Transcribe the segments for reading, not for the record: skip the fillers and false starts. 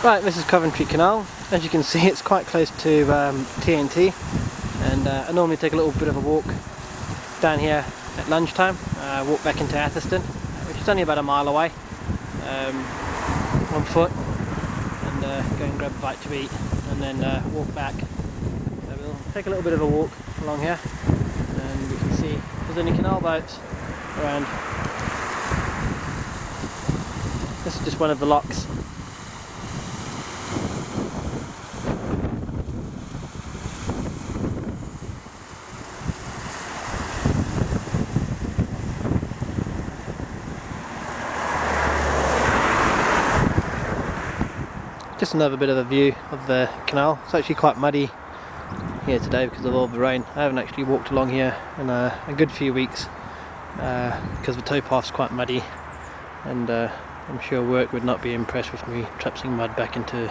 Right, this is Coventry Canal. As you can see, it's quite close to TNT, and I normally take a little bit of a walk down here at lunchtime, walk back into Atherstone, which is only about a mile away, on foot, and go and grab a bite to eat, and then walk back. So we'll take a little bit of a walk along here, and we can see if there's any canal boats around. This is just one of the locks. Just another bit of a view of the canal. It's actually quite muddy here today because of all the rain. I haven't actually walked along here in a good few weeks because the towpath's quite muddy, and I'm sure work would not be impressed with me trapsing mud back into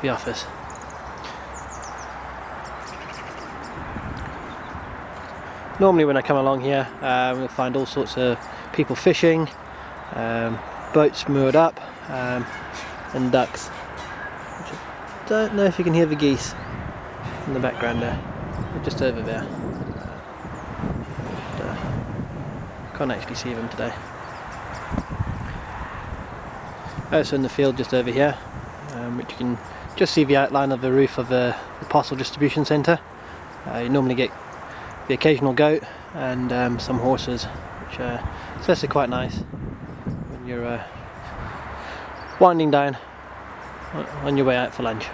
the office. Normally when I come along here we'll find all sorts of people fishing, boats moored up, and ducks. Don't know if you can hear the geese in the background there. They're just over there. Can't actually see them today. Also in the field just over here, which you can just see the outline of the roof of the parcel distribution centre. You normally get the occasional goat and some horses, which is actually quite nice when you're winding down on your way out for lunch.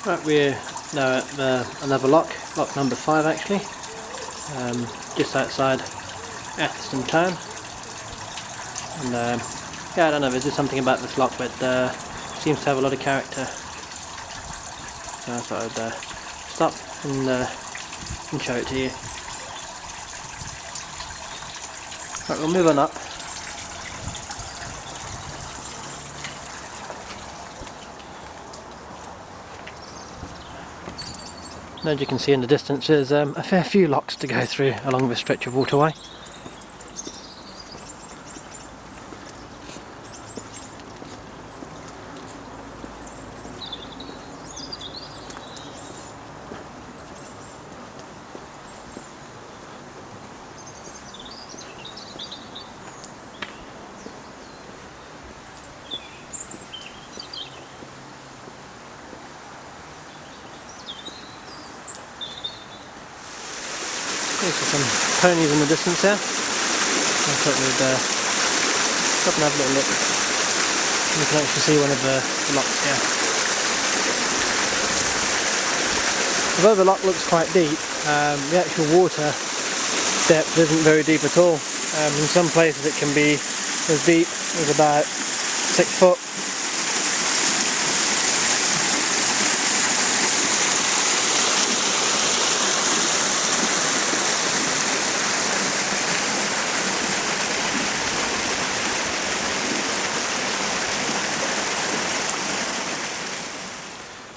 Right, we're now at another lock number 5 actually, just outside Atherstone town. And yeah, I don't know, there's just something about this lock that seems to have a lot of character. So I thought I'd stop and show it to you. Right, we'll move on up. And as you can see in the distance, there's a fair few locks to go through along this stretch of waterway. There's some ponies in the distance there. I thought we'd stop and have a little look. You can actually see one of the locks here. Although the lock looks quite deep, the actual water depth isn't very deep at all. In some places it can be as deep as about 6 foot.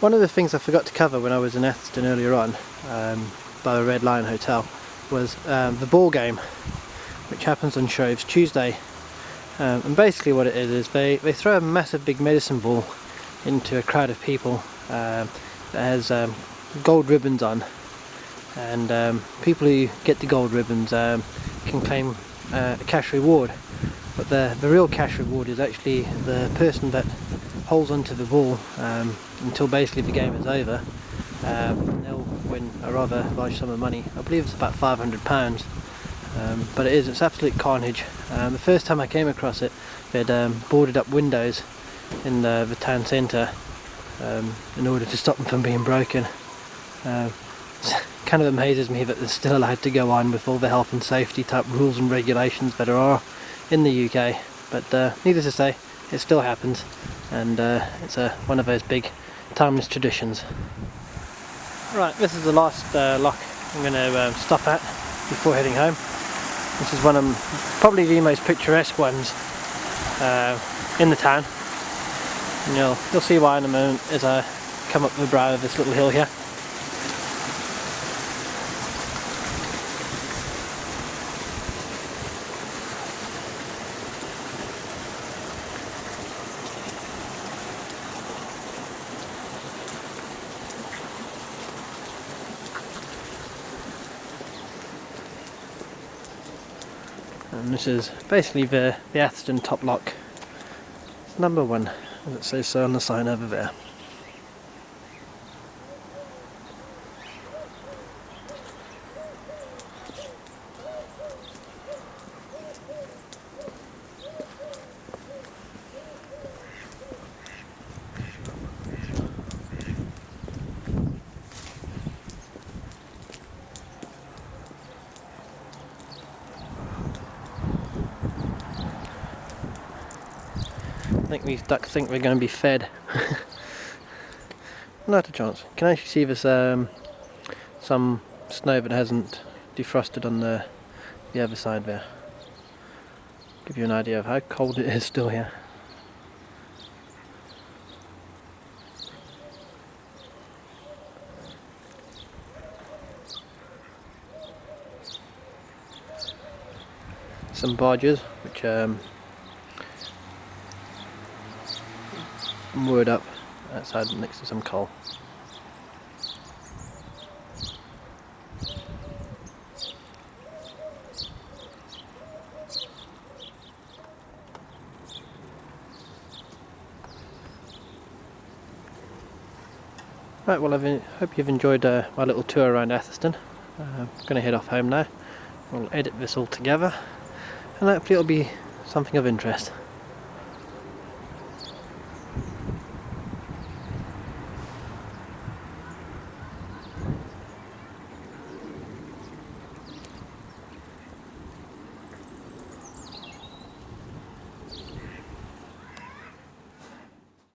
One of the things I forgot to cover when I was in Atherstone earlier on, by the Red Lion Hotel, was the ball game, which happens on Shroves Tuesday. And basically what it is they throw a massive big medicine ball into a crowd of people that has gold ribbons on, and people who get the gold ribbons can claim a cash reward. But the real cash reward is actually the person that holds onto the ball until basically the game is over. They'll win a rather large sum of money. I believe it's about £500, but it's absolute carnage. The first time I came across it, they'd boarded up windows in the town centre in order to stop them from being broken. It kind of amazes me that they're still allowed to go on with all the health and safety type rules and regulations that there are in the UK, but needless to say, it still happens, and it's one of those big timeless traditions. Right, this is the last lock I'm going to stop at before heading home. This is one of probably the most picturesque ones in the town, and you'll see why in a moment as I come up the brow of this little hill here. And this is basically the Atherstone top lock #1, as it says so on the sign over there. I think these ducks think we're going to be fed. Not a chance. You can actually see there's some snow that hasn't defrosted on the other side there. Give you an idea of how cold it is still here. Some barges which moored up outside next to some coal. Right, well I hope you've enjoyed my little tour around Atherstone. I'm going to head off home now. We'll edit this all together and hopefully it'll be something of interest.